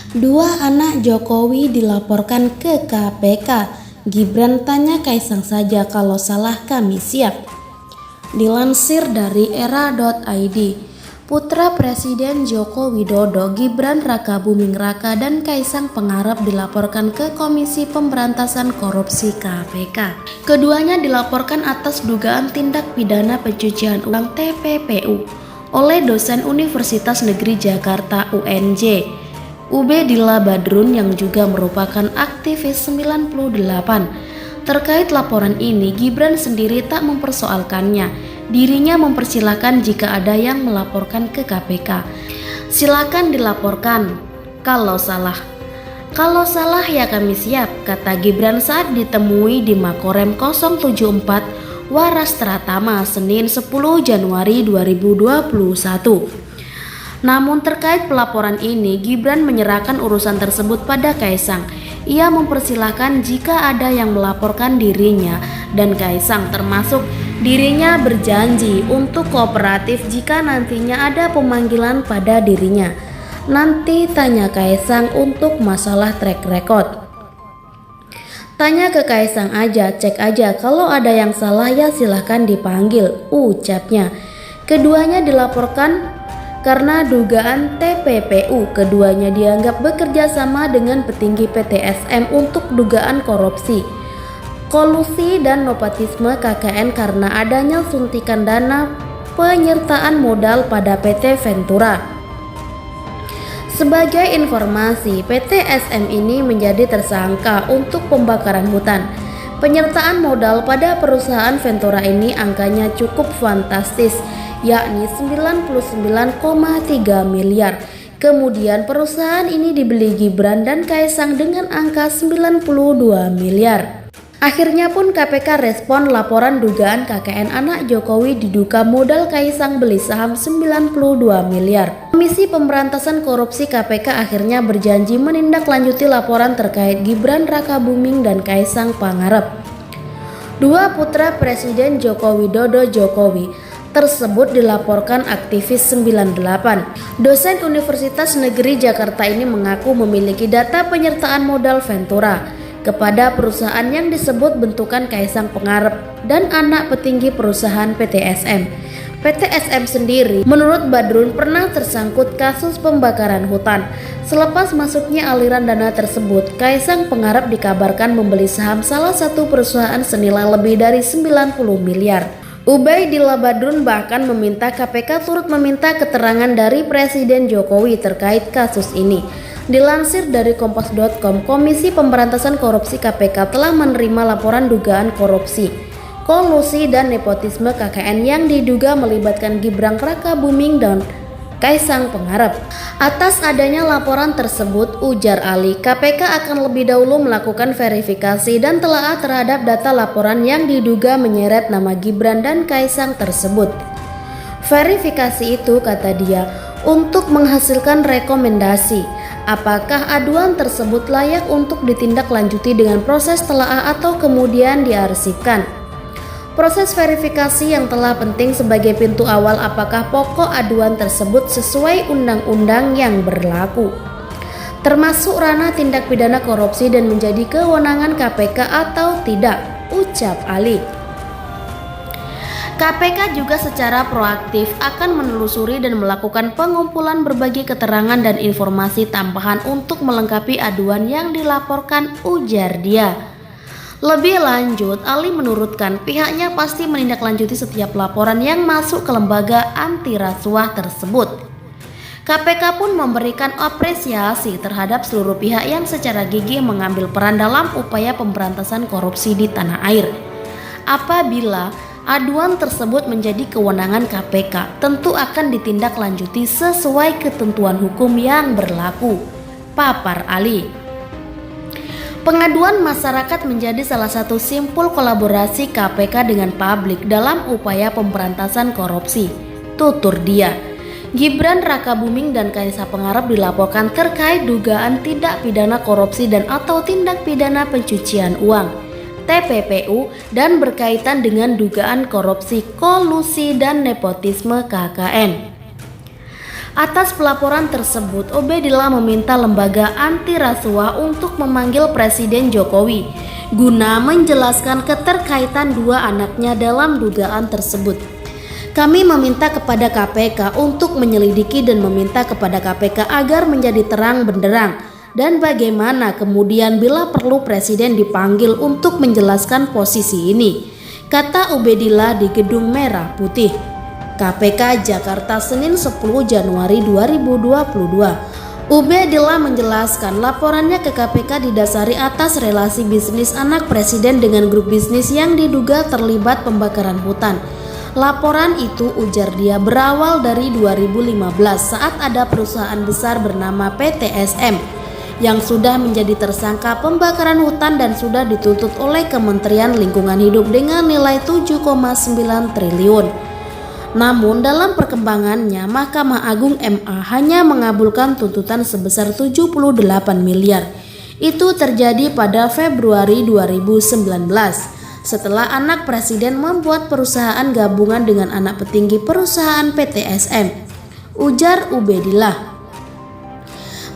Dua anak Jokowi dilaporkan ke KPK. Gibran tanya Kaisang saja, kalau salah kami siap. Dilansir dari era.id, putra Presiden Joko Widodo, Gibran Rakabuming Raka dan Kaisang Pangarep dilaporkan ke Komisi Pemberantasan Korupsi (KPK). Keduanya dilaporkan atas dugaan tindak pidana pencucian uang (TPPU) oleh dosen Universitas Negeri Jakarta (UNJ), Ubedillah Badrun yang juga merupakan aktivis 98. Terkait laporan ini, Gibran sendiri tak mempersoalkannya. Dirinya mempersilahkan jika ada yang melaporkan ke KPK. Silakan dilaporkan kalau salah. Kalau salah ya kami siap, kata Gibran saat ditemui di Makorem 074 Waras Tratama Senin 10 Januari 2021. Namun terkait pelaporan ini, Gibran menyerahkan urusan tersebut pada Kaisang. Ia mempersilahkan jika ada yang melaporkan dirinya, dan Kaisang termasuk dirinya berjanji untuk kooperatif jika nantinya ada pemanggilan pada dirinya. Nanti tanya Kaisang untuk masalah track record. Tanya ke Kaisang aja, cek aja, kalau ada yang salah ya silahkan dipanggil, ucapnya. Keduanya dilaporkan karena dugaan TPPU. Keduanya dianggap bekerja sama dengan petinggi PTSM untuk dugaan korupsi, kolusi dan nepotisme KKN karena adanya suntikan dana penyertaan modal pada PT Ventura. Sebagai informasi, PTSM ini menjadi tersangka untuk pembakaran hutan. Penyertaan modal pada perusahaan Ventura ini angkanya cukup fantastis, yakni 99,3 miliar. Kemudian perusahaan ini dibeli Gibran dan Kaisang dengan angka 92 miliar. Akhirnya pun KPK respon laporan dugaan KKN anak Jokowi diduga modal Kaisang beli saham 92 miliar. Komisi Pemberantasan Korupsi (KPK) akhirnya berjanji menindaklanjuti laporan terkait Gibran Rakabuming dan Kaisang Pangarep. Dua putra Presiden Joko Widodo Jokowi tersebut dilaporkan aktivis 98. Dosen Universitas Negeri Jakarta ini mengaku memiliki data penyertaan modal Ventura kepada perusahaan yang disebut bentukan Kaisang Pangarep dan anak petinggi perusahaan PTSM. PTSM sendiri menurut Badrun pernah tersangkut kasus pembakaran hutan. Selepas masuknya aliran dana tersebut, Kaisang Pangarep dikabarkan membeli saham salah satu perusahaan senilai lebih dari 90 miliar. Ubedillah Badrun bahkan meminta KPK turut meminta keterangan dari Presiden Jokowi terkait kasus ini. Dilansir dari Kompas.com, Komisi Pemberantasan Korupsi (KPK) telah menerima laporan dugaan korupsi, kolusi dan nepotisme KKN yang diduga melibatkan Gibran Rakabuming dan Kaisang Pangarep. Atas adanya laporan tersebut, ujar Ali, KPK akan lebih dahulu melakukan verifikasi dan telaah terhadap data laporan yang diduga menyeret nama Gibran dan Kaisang tersebut. Verifikasi itu, kata dia, untuk menghasilkan rekomendasi apakah aduan tersebut layak untuk ditindaklanjuti dengan proses telaah atau kemudian diarsipkan. Proses verifikasi yang telah penting sebagai pintu awal apakah pokok aduan tersebut sesuai undang-undang yang berlaku, termasuk ranah tindak pidana korupsi dan menjadi kewenangan KPK atau tidak, ucap Ali. KPK juga secara proaktif akan menelusuri dan melakukan pengumpulan berbagai keterangan dan informasi tambahan untuk melengkapi aduan yang dilaporkan, ujar dia. Lebih lanjut, Ali menurutkan pihaknya pasti menindaklanjuti setiap laporan yang masuk ke lembaga anti rasuah tersebut. KPK pun memberikan apresiasi terhadap seluruh pihak yang secara gigih mengambil peran dalam upaya pemberantasan korupsi di tanah air. Apabila aduan tersebut menjadi kewenangan KPK, tentu akan ditindaklanjuti sesuai ketentuan hukum yang berlaku, papar Ali. Pengaduan masyarakat menjadi salah satu simpul kolaborasi KPK dengan publik dalam upaya pemberantasan korupsi, tutur dia. Gibran Rakabuming dan Kaisang Pangarep dilaporkan terkait dugaan tindak pidana korupsi dan atau tindak pidana pencucian uang (TPPU) dan berkaitan dengan dugaan korupsi, kolusi dan nepotisme KKN. Atas pelaporan tersebut, Ubedillah meminta lembaga anti rasuah untuk memanggil Presiden Jokowi guna menjelaskan keterkaitan dua anaknya dalam dugaan tersebut. Kami meminta kepada KPK untuk menyelidiki dan meminta kepada KPK agar menjadi terang benderang dan bagaimana kemudian bila perlu Presiden dipanggil untuk menjelaskan posisi ini, kata Ubedillah di Gedung Merah Putih, KPK Jakarta, Senin 10 Januari 2022. Ubedillah menjelaskan laporannya ke KPK didasari atas relasi bisnis anak Presiden dengan grup bisnis yang diduga terlibat pembakaran hutan. Laporan itu, ujar dia, berawal dari 2015 saat ada perusahaan besar bernama PT SM yang sudah menjadi tersangka pembakaran hutan dan sudah dituntut oleh Kementerian Lingkungan Hidup dengan nilai 7,9 triliun. Namun dalam perkembangannya, Mahkamah Agung MA hanya mengabulkan tuntutan sebesar 78 miliar. Itu terjadi pada Februari 2019 setelah anak Presiden membuat perusahaan gabungan dengan anak petinggi perusahaan PT SM, ujar Ubedillah.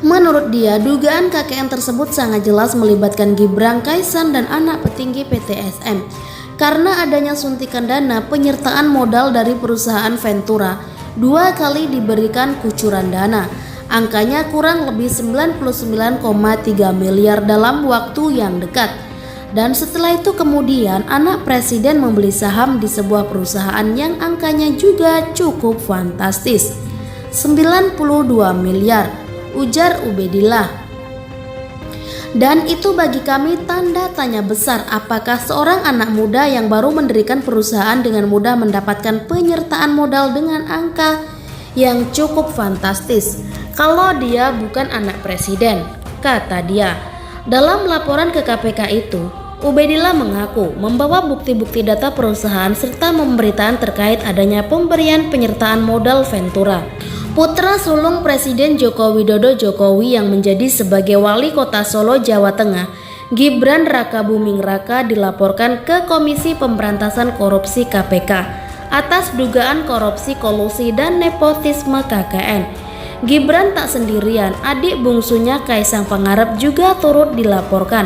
Menurut dia, dugaan KKN tersebut sangat jelas melibatkan Gibran, Kaisang dan anak petinggi PT SM. Karena adanya suntikan dana penyertaan modal dari perusahaan Ventura, 2 kali diberikan kucuran dana. Angkanya kurang lebih 99,3 miliar dalam waktu yang dekat. Dan setelah itu kemudian anak Presiden membeli saham di sebuah perusahaan yang angkanya juga cukup fantastis. 92 miliar, ujar Ubedillah. Dan itu bagi kami tanda tanya besar, apakah seorang anak muda yang baru mendirikan perusahaan dengan mudah mendapatkan penyertaan modal dengan angka yang cukup fantastis kalau dia bukan anak Presiden, kata dia. Dalam laporan ke KPK itu, Ubedillah mengaku membawa bukti-bukti data perusahaan serta pemberitaan terkait adanya pemberian penyertaan modal Ventura. Putra sulung Presiden Joko Widodo Jokowi yang menjadi sebagai wali kota Solo, Jawa Tengah, Gibran Rakabuming Raka, dilaporkan ke Komisi Pemberantasan Korupsi KPK atas dugaan korupsi, kolusi dan nepotisme KKN. Gibran tak sendirian, adik bungsunya Kaisang Pangarep juga turut dilaporkan.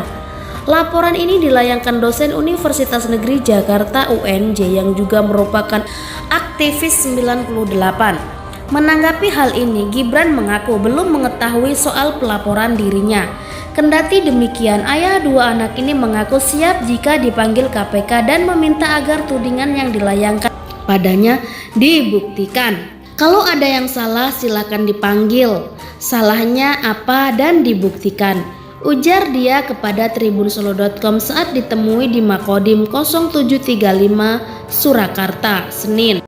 Laporan ini dilayangkan dosen Universitas Negeri Jakarta UNJ yang juga merupakan aktivis 98. Menanggapi hal ini, Gibran mengaku belum mengetahui soal pelaporan dirinya. Kendati demikian, ayah dua anak ini mengaku siap jika dipanggil KPK dan meminta agar tudingan yang dilayangkan padanya dibuktikan. Kalau ada yang salah, silakan dipanggil. Salahnya apa dan dibuktikan, ujar dia kepada tribunsolo.com saat ditemui di Makodim 0735 Surakarta, Senin.